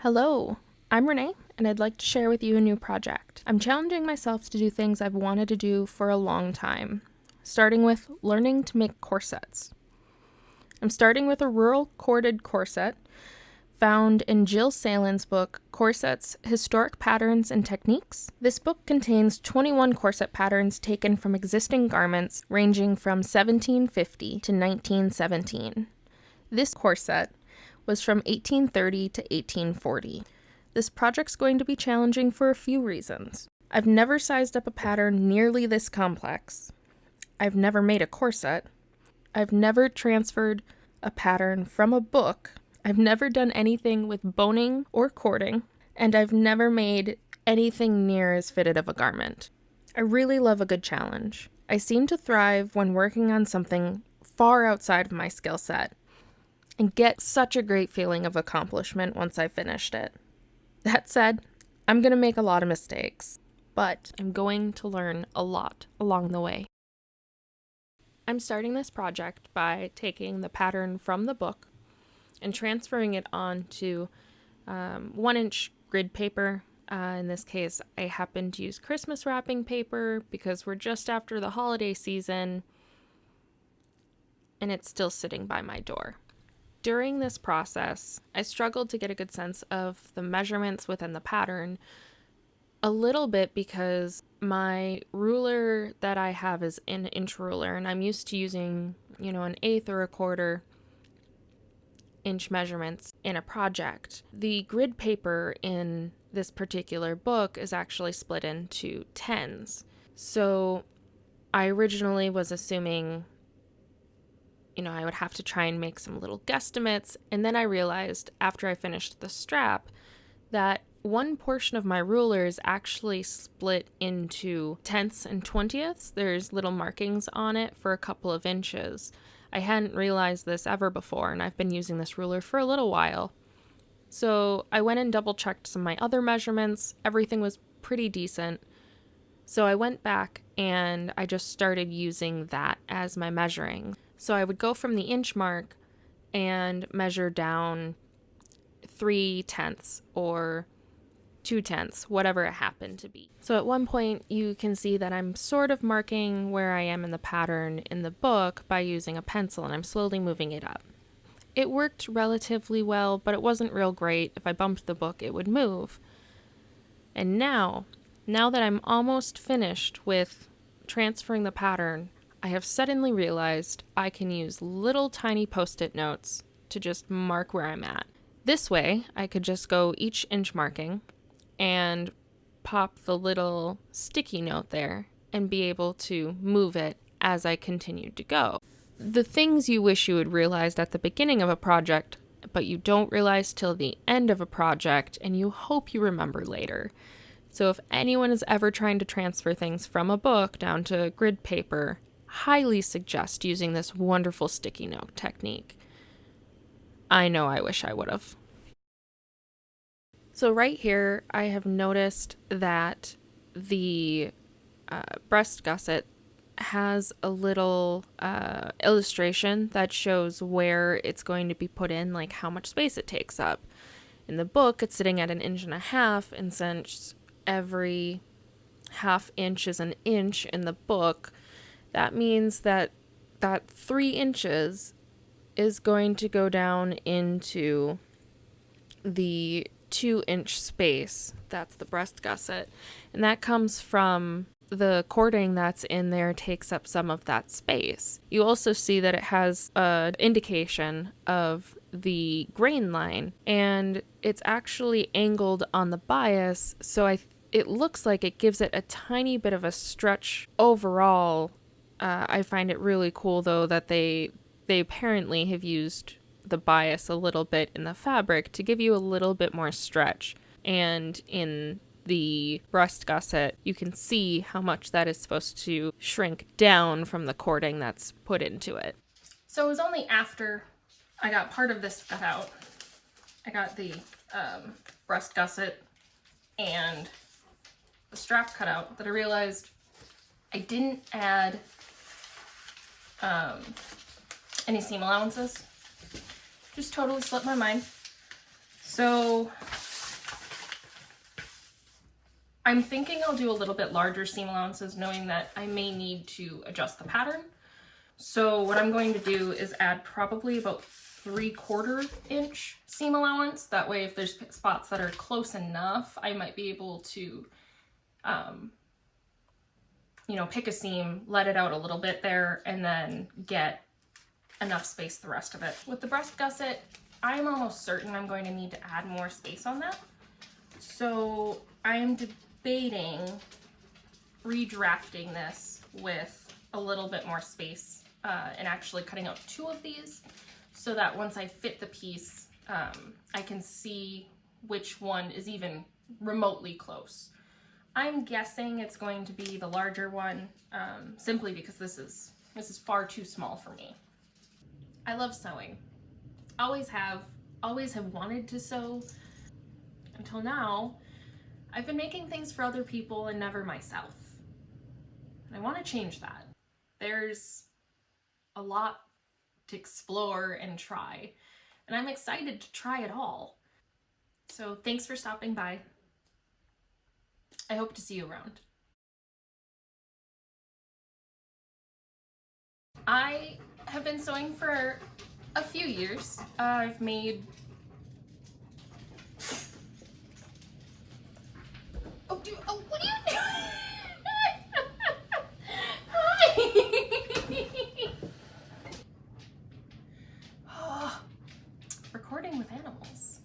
Hello, I'm Renee, and I'd like to share with you a new project. I'm challenging myself to do things I've wanted to do for a long time, starting with learning to make corsets. I'm starting with a rural corded corset found in Jill Salem's book, Corsets, Historic Patterns and Techniques. This book contains 21 corset patterns taken from existing garments ranging from 1750 to 1917. This corset was from 1830 to 1840. This project's going to be challenging for a few reasons. I've never sized up a pattern nearly this complex. I've never made a corset. I've never transferred a pattern from a book. I've never done anything with boning or cording, and I've never made anything near as fitted of a garment. I really love a good challenge. I seem to thrive when working on something far outside of my skill set, and get such a great feeling of accomplishment once I finished it. That said, I'm going to make a lot of mistakes, but I'm going to learn a lot along the way. I'm starting this project by taking the pattern from the book and transferring it onto 1-inch grid paper. In this case, I happen to use Christmas wrapping paper because we're just after the holiday season and it's still sitting by my door. During this process, I struggled to get a good sense of the measurements within the pattern a little bit because my ruler that I have is an inch ruler, and I'm used to using, an eighth or a quarter inch measurements in a project. The grid paper in this particular book is actually split into tens. So I originally was assuming I would have to try and make some little guesstimates, and then I realized after I finished the strap that one portion of my ruler is actually split into tenths and 20ths. There's little markings on it for a couple of inches. I hadn't realized this ever before, and I've been using this ruler for a little while. So I went and double-checked some of my other measurements. Everything was pretty decent. So I went back and I just started using that as my measuring. So I would go from the inch mark and measure down 3/10 or 2/10, whatever it happened to be. So at one point you can see that I'm sort of marking where I am in the pattern in the book by using a pencil, and I'm slowly moving it up. It worked relatively well, but it wasn't real great. If I bumped the book, it would move. And now that I'm almost finished with transferring the pattern, I have suddenly realized I can use little tiny post-it notes to just mark where I'm at. This way, I could just go each inch marking and pop the little sticky note there and be able to move it as I continued to go. The things you wish you had realized at the beginning of a project, but you don't realize till the end of a project, and you hope you remember later. So if anyone is ever trying to transfer things from a book down to grid paper, highly suggest using this wonderful sticky note technique. I know I wish I would have. So right here, I have noticed that the breast gusset has a little illustration that shows where it's going to be put in, like how much space it takes up. In the book, it's sitting at 1.5 inches, and since every half inch is an inch in the book, that means that 3 inches is going to go down into the 2-inch space. That's the breast gusset. And that comes from the cording that's in there takes up some of that space. You also see that it has an indication of the grain line, and it's actually angled on the bias, so it looks like it gives it a tiny bit of a stretch overall. I find it really cool, though, that they apparently have used the bias a little bit in the fabric to give you a little bit more stretch. And in the breast gusset, you can see how much that is supposed to shrink down from the cording that's put into it. So it was only after I got part of this cut out, I got the breast gusset and the strap cut out, that I realized I didn't add any seam allowances. Just totally slipped my mind. So I'm thinking I'll do a little bit larger seam allowances, knowing that I may need to adjust the pattern. So what I'm going to do is add probably about 3/4 inch seam allowance. That way, if there's spots that are close enough, I might be able to, you know, pick a seam, let it out a little bit there, and then get enough space the rest of it. With the breast gusset, I'm almost certain I'm going to need to add more space on that. So I'm debating redrafting this with a little bit more space and actually cutting out 2 of these so that once I fit the piece, I can see which one is even remotely close. I'm guessing it's going to be the larger one, simply because this is far too small for me. I love sewing. Always have wanted to sew. Until now, I've been making things for other people and never myself. And I want to change that. There's a lot to explore and try, and I'm excited to try it all. So thanks for stopping by. I hope to see you around. I have been sewing for a few years. I've made what are you doing? Hi. Oh, recording with animals.